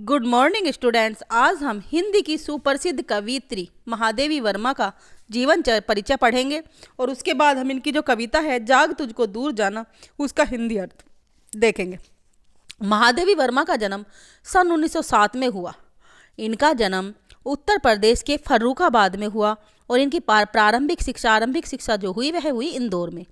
Good morning students. आज हम हिंदी की सुप्रसिद्ध कवियत्री महादेवी वर्मा का जीवन परिचय पढ़ेंगे और उसके बाद हम इनकी जो कविता है जाग तुझको दूर जाना उसका हिंदी अर्थ देखेंगे। महादेवी वर्मा का जन्म सन 1907 में हुआ। इनका जन्म उत्तर प्रदेश के फर्रुखाबाद में हुआ और इनकी आरंभिक शिक्षा जो हुई वह हुई इंदौर में।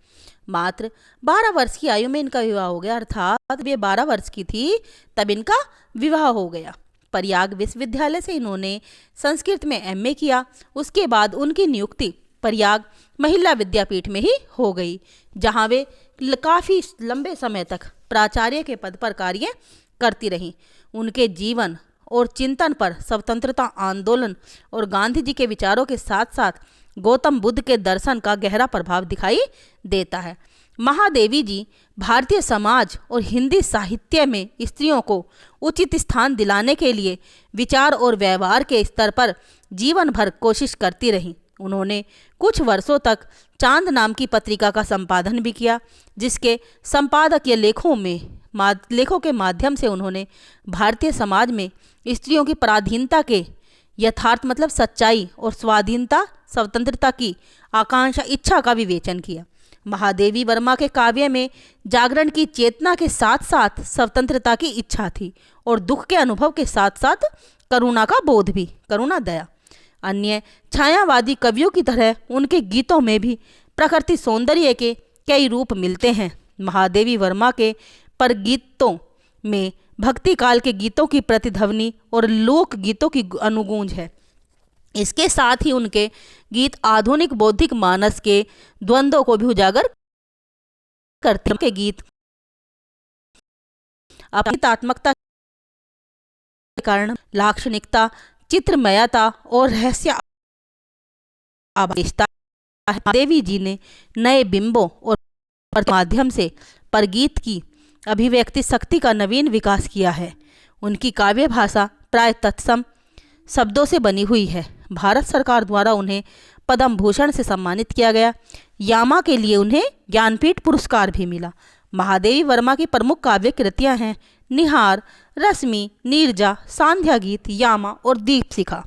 मात्र 12 वर्ष की आयु में इनका विवाह हो गया, अर्थात वे 12 वर्ष की थी तब इनका विवाह हो गया। प्रयाग विश्वविद्यालय से इन्होंने संस्कृत में एमए किया। उसके बाद उनकी नियुक्ति प्रयाग महिला विद्यापीठ में ही हो गई, जहां वे काफ़ी लंबे समय तक प्राचार्य के पद पर कार्य करती रहीं। उनके जीवन और चिंतन पर स्वतंत्रता आंदोलन और गांधी जी के विचारों के साथ साथ गौतम बुद्ध के दर्शन का गहरा प्रभाव दिखाई देता है। महादेवी जी भारतीय समाज और हिंदी साहित्य में स्त्रियों को उचित स्थान दिलाने के लिए विचार और व्यवहार के स्तर पर जीवन भर कोशिश करती रहीं। उन्होंने कुछ वर्षों तक चांद नाम की पत्रिका का संपादन भी किया, जिसके संपादकीय लेखों के माध्यम से उन्होंने भारतीय समाज में स्त्रियों की पराधीनता के यथार्थ मतलब सच्चाई और स्वाधीनता स्वतंत्रता की आकांक्षा इच्छा का विवेचन किया। महादेवी वर्मा के काव्य में जागरण की चेतना के साथ साथ स्वतंत्रता की इच्छा थी और दुख के अनुभव के साथ साथ करुणा का बोध भी, करुणा दया। अन्य छायावादी कवियों की तरह उनके गीतों में भी प्रकृति सौंदर्य के कई रूप मिलते हैं। महादेवी वर्मा के परगीतों में भक्ति काल के गीतों की प्रतिध्वनि और लोक गीतों की अनुगूंज है। इसके साथ ही उनके गीत आधुनिक बौद्धिक मानस के द्वंद्वों को भी उजागर करते हैं। के गीत अपनीतात्मकता के कारण लाक्षणिकता, चित्रमयता और रहस्य आवेशता देवी जी ने नए बिंबों और माध्यम से परगीत की अभिव्यक्ति शक्ति का नवीन विकास किया है। उनकी काव्य भाषा प्राय तत्सम शब्दों से बनी हुई है। भारत सरकार द्वारा उन्हें पद्म भूषण से सम्मानित किया गया। यामा के लिए उन्हें ज्ञानपीठ पुरस्कार भी मिला। महादेवी वर्मा की प्रमुख काव्य कृतियाँ हैं निहार, रश्मि, नीरजा, सांध्या गीत, यामा और दीपशिखा।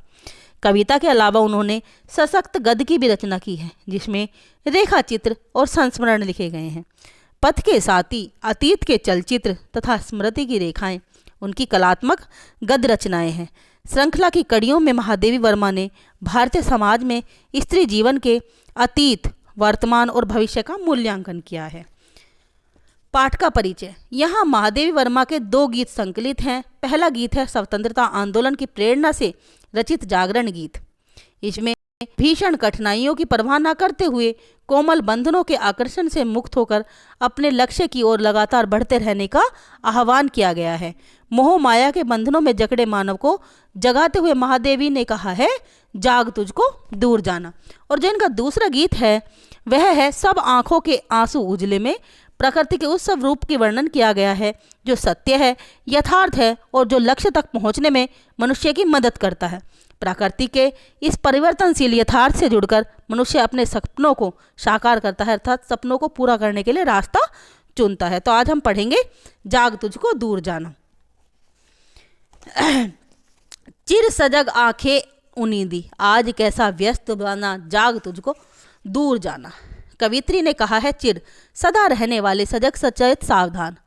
कविता के अलावा उन्होंने सशक्त गद्य की भी रचना की है, जिसमें रेखा चित्र और संस्मरण लिखे गए हैं। पथ के साथी, अतीत के चलचित्र तथा स्मृति की रेखाएं उनकी कलात्मक गद्य रचनाएं हैं। श्रृंखला की कड़ियों में महादेवी वर्मा ने भारतीय समाज में स्त्री जीवन के अतीत, वर्तमान और भविष्य का मूल्यांकन किया है। पाठ का परिचय। यहाँ महादेवी वर्मा के 2 गीत संकलित हैं। पहला गीत है स्वतंत्रता आंदोलन की प्रेरणा से रचित जागरण गीत। इसमें भीषण कठिनाइयों की परवाह न करते हुए कोमल बंधनों के आकर्षण से मुक्त होकर अपने लक्ष्य की ओर लगातार बढ़ते रहने का आह्वान किया गया है। मोह माया के बंधनों में जकड़े मानव को जगाते हुए महादेवी ने कहा है जाग तुझको दूर जाना। और जो इनका दूसरा गीत है वह है सब आंखों के आंसू उजले में प्रकृति के उस सब रूप की वर्णन किया गया है जो सत्य है, यथार्थ है और जो लक्ष्य तक पहुंचने में मनुष्य की मदद करता है। प्रकृति के इस परिवर्तनशील यथार्थ से जुड़कर मनुष्य अपने सपनों को साकार करता है, अर्थात सपनों को पूरा करने के लिए रास्ता चुनता है। तो आज हम पढ़ेंगे जाग तुझको दूर जाना। चिर सजग आंखें उनींदी, आज कैसा व्यस्त बना जाग तुझको दूर जाना। कवित्री ने कहा है चिर सदा रहने वाले, सजग सचेत सावधान।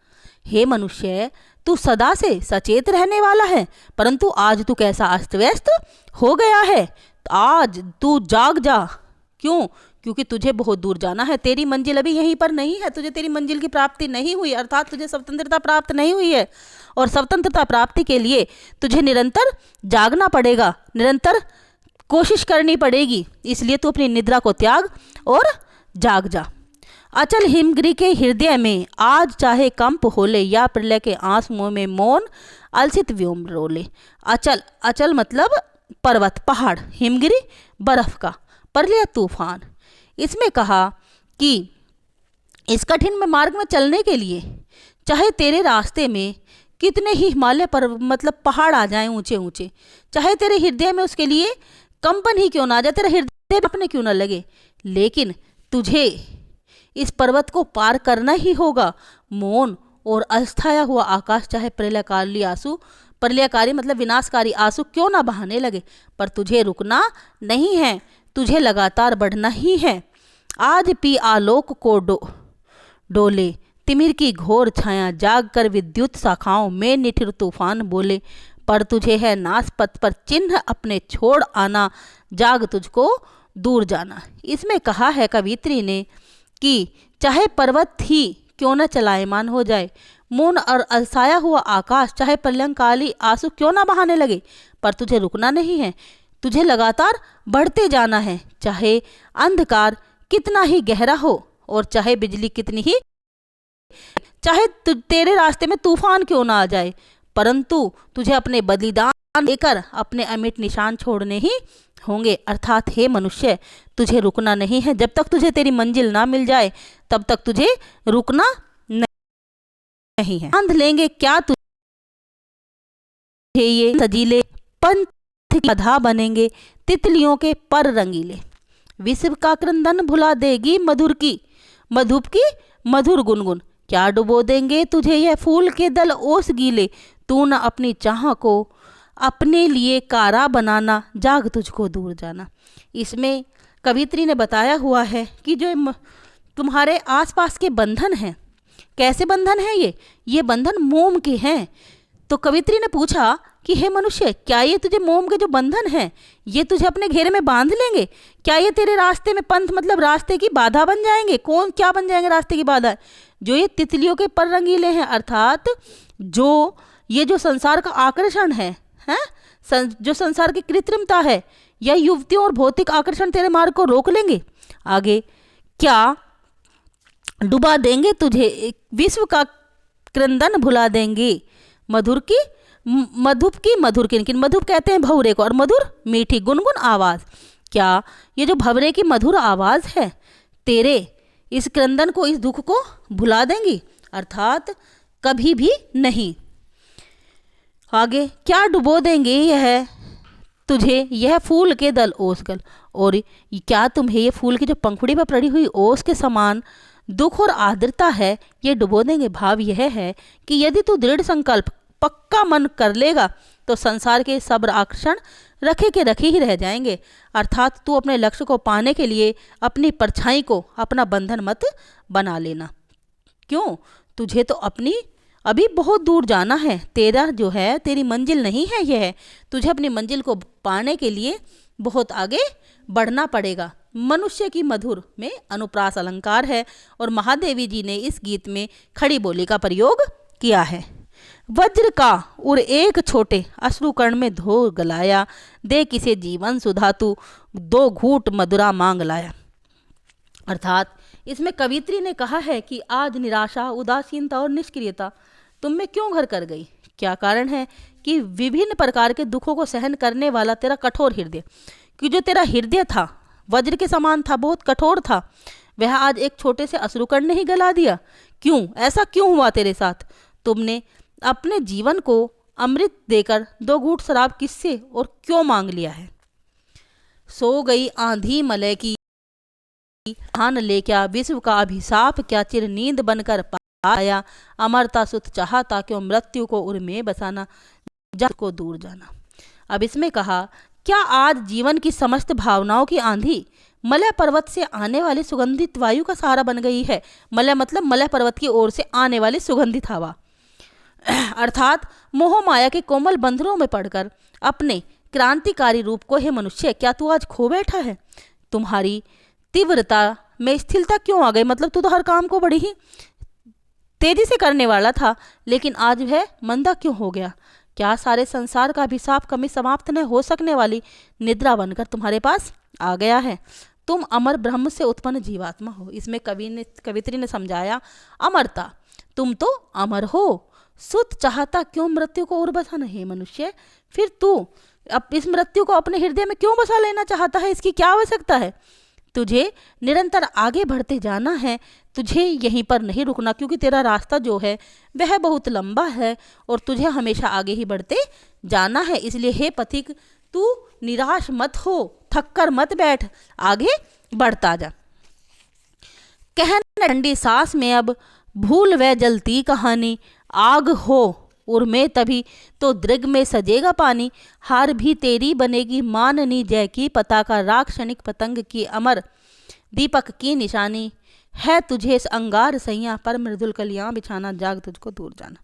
हे मनुष्य, तू सदा से सचेत रहने वाला है, परंतु आज तू कैसा अस्त व्यस्त हो गया है। आज तू जाग जा। क्यों? क्योंकि तुझे बहुत दूर जाना है। तेरी मंजिल अभी यहीं पर नहीं है। तुझे तेरी मंजिल की प्राप्ति नहीं हुई, अर्थात तुझे स्वतंत्रता प्राप्त नहीं हुई है। और स्वतंत्रता प्राप्ति के लिए तुझे निरंतर जागना पड़ेगा, निरंतर कोशिश करनी पड़ेगी। इसलिए तू अपनी निद्रा को त्याग और जाग जा। अचल हिमगिरी के हृदय में आज चाहे कंप होले, या प्रलय के आंसुओं में मौन अलसित व्योम रोले। अचल, अचल मतलब पर्वत, पहाड़, हिमगिरी बर्फ का, प्रलय तूफान। इसमें कहा कि इस कठिन में मार्ग में चलने के लिए चाहे तेरे रास्ते में कितने ही हिमालय पर मतलब पहाड़ आ जाएं ऊंचे ऊंचे, चाहे तेरे हृदय में उसके लिए कंपन ही क्यों ना आ जाए, तेरा हृदय अपने क्यों ना लगे, लेकिन तुझे इस पर्वत को पार करना ही होगा। मौन और अस्थाया हुआ आकाश चाहे प्रलयकालीय आंसू प्रलयकारी मतलब विनाशकारी आंसू क्यों ना बहाने लगे, पर तुझे रुकना नहीं है, तुझे लगातार बढ़ना ही है। आज पी आलोक को डोले, तिमिर की घोर छाया, जाग कर विद्युत शाखाओं में निठिर तूफान बोले, पर तुझे है नाश पथ पर चिन्ह अपने छोड़ आना, जाग तुझको दूर जाना। इसमें कहा है कवित्री ने कि चाहे पर्वत ही क्यों न चलायमान हो जाए, मौन और अलसाया हुआ आकाश चाहे प्रलयंकाली आंसू क्यों ना बहाने लगे, पर तुझे रुकना नहीं है, तुझे लगातार बढ़ते जाना है। चाहे अंधकार कितना ही गहरा हो और चाहे बिजली कितनी ही, चाहे तेरे रास्ते में तूफान क्यों ना आ जाए, परंतु तुझे अपने बलिदान देकर अपने अमिट निशान छोड़ने ही होंगे। अर्थात हे मनुष्य, तुझे रुकना नहीं है। जब तक तुझे तेरी मंजिल ना मिल जाए तब तक तुझे रुकना नहीं है। बांध लेंगे क्या तुझे ये सजीले पंथ की बाधा बनेंगे तितलियों के पर रंगीले, विश्व का क्रंदन भुला देगी मधुप की मधुर गुनगुन, क्या डुबो देंगे तुझे यह फूल के दल ओस गीले, तू न अपनी चाह को अपने लिए कारा बनाना, जाग तुझको दूर जाना। इसमें कवित्री ने बताया हुआ है कि जो तुम्हारे आसपास के बंधन हैं, कैसे बंधन है ये बंधन मोम के हैं। तो कवित्री ने पूछा कि हे मनुष्य, क्या ये तुझे मोम के जो बंधन हैं ये तुझे अपने घेरे में बांध लेंगे? क्या ये तेरे रास्ते में पंथ मतलब रास्ते की बाधा बन जाएंगे? कौन क्या बन जाएंगे रास्ते की बाधा? जो ये तितलियों के पर रंगीले हैं, अर्थात जो ये जो संसार का आकर्षण है, जो संसार की कृत्रिमता है, या युवतियों और भौतिक आकर्षण तेरे मार्ग को रोक लेंगे? आगे क्या डुबा देंगे तुझे, विश्व का क्रंदन भुला देंगे, मधुप की मधुर किनकिन, मधुप कहते हैं भंवरे को, और मधुर मीठी गुनगुन आवाज। क्या ये जो भंवरे की मधुर आवाज है तेरे इस क्रंदन को, इस दुख को भुला देंगी? अर्थात कभी भी नहीं। आगे क्या डुबो देंगे यह तुझे यह फूल के दल ओसगल, और क्या तुम्हें ये फूल की जो पंखुड़ी पर पड़ी हुई ओस के समान दुख और आर्द्रता है ये डुबो देंगे? भाव यह है कि यदि तू दृढ़ संकल्प पक्का मन कर लेगा तो संसार के सब आकर्षण रखे ही रह जाएंगे। अर्थात तू अपने लक्ष्य को पाने के लिए अपनी परछाई को अपना बंधन मत बना लेना। क्यों? तुझे तो अपनी अभी बहुत दूर जाना है, तेरा जो है तेरी मंजिल नहीं है यह, तुझे अपनी मंजिल को पाने के लिए बहुत आगे बढ़ना पड़ेगा। मनुष्य की मधुर में अनुप्रास अलंकार है और महादेवी जी ने इस गीत में खड़ी बोली का प्रयोग किया है। वज्र का उर एक छोटे अश्रुकर्ण में धो गलाया, दे किसे जीवन सुधा तू दो घूट मधुरा मांग लाया। अर्थात इसमें कवित्री ने कहा है कि आज निराशा, उदासीनता और निष्क्रियता तुम में क्यों घर कर गई? क्या कारण है कि विभिन्न प्रकार के दुखों को सहन करने वाला तेरा कठोर हृदय, कि जो तेरा हृदय था वज्र के समान था, बहुत कठोर था, वह आज एक छोटे से अश्रुकर्ण ने ही गला दिया। क्यों? ऐसा क्यों हुआ तेरे साथ? तुमने अपने जीवन को अमृत देकर दो घूंट शराब किससे और क्यों मांग लिया है? सो गई आंधी मलय की हान ले, क्या विश्व का अभिशाप, क्या चिर नींद बनकर पाया, अमरता सुत चाहता क्यों मृत्यु को उर में बसाना, जग को दूर जाना। अब इसमें कहा क्या आज जीवन की समस्त भावनाओं की आंधी मलय पर्वत से आने वाली सुगंधित वायु का सहारा बन गई है? मलय मतलब मलय पर्वत की ओर से आने वाली सुगंधित हवा, अर्थात मोह माया के कोमल बंधनों में पड़कर अपने क्रांतिकारी रूप को हे मनुष्य क्या तू आज खो बैठा है? तुम्हारी तीव्रता में स्थिरता क्यों आ गई? मतलब तू तो हर काम को बड़ी ही तेजी से करने वाला था, लेकिन आज वह मंदा क्यों हो गया? क्या सारे संसार का अभिशाप कभी समाप्त न हो सकने वाली निद्रा बनकर तुम्हारे पास आ गया है? तुम अमर ब्रह्म से उत्पन्न जीवात्मा हो। इसमें कवित्री ने समझाया अमरता, तुम तो अमर हो, सुत चाहता क्यों मृत्यु को और बसाना? हे मनुष्य, फिर तू अब इस मृत्यु को अपने हृदय में क्यों बसा लेना चाहता है? इसकी क्या आवश्यकता है? तुझे निरंतर आगे बढ़ते जाना है, तुझे यहीं पर नहीं रुकना, क्योंकि तेरा रास्ता जो है वह बहुत लंबा है और तुझे हमेशा आगे ही बढ़ते जाना है। इसलिए हे पथिक, तू निराश मत हो, थक कर मत बैठ, आगे बढ़ता जा। कहने ठंडी सांस में अब भूल वह जलती कहानी, आग हो उर्मे तभी तो दृग में सजेगा पानी, हार भी तेरी बनेगी माननी जय की पताका, राग क्षणिक पतंग की अमर दीपक की निशानी, है तुझे इस अंगार सैया पर मृदुल कलियां बिछाना, जाग तुझको दूर जाना।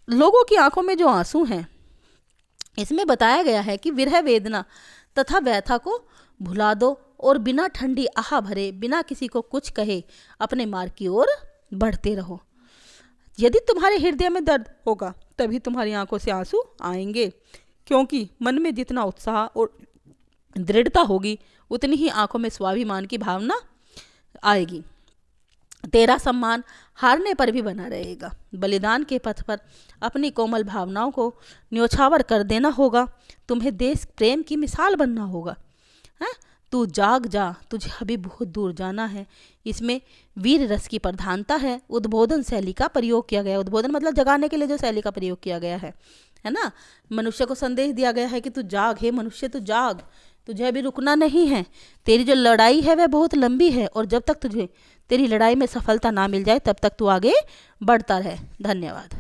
लोगों की आंखों में जो आंसू हैं, इसमें बताया गया है कि विरह वेदना तथा व्यथा को भुला दो और बिना ठंडी आह भरे, बिना किसी को कुछ कहे अपने मार्ग की ओर बढ़ते रहो। यदि तुम्हारे हृदय में दर्द होगा तभी तुम्हारी आंखों से आंसू आएंगे, क्योंकि मन में जितना उत्साह और दृढ़ता होगी उतनी ही आंखों में स्वाभिमान की भावना आएगी। तेरा सम्मान हारने पर भी बना रहेगा। बलिदान के पथ पर अपनी कोमल भावनाओं को न्योछावर कर देना होगा। तुम्हें देश प्रेम की मिसाल बनना होगा। हैं? तू जाग जा, तुझे अभी बहुत दूर जाना है। इसमें वीर रस की प्रधानता है। उद्बोधन शैली का प्रयोग किया गया। उद्बोधन मतलब जगाने के लिए जो शैली का प्रयोग किया गया है ना। मनुष्य को संदेश दिया गया है कि तू जाग, हे मनुष्य तू जाग, तुझे अभी रुकना नहीं है। तेरी जो लड़ाई है वह बहुत लंबी है और जब तक तुझे तेरी लड़ाई में सफलता ना मिल जाए तब तक तू आगे बढ़ता रहे। धन्यवाद।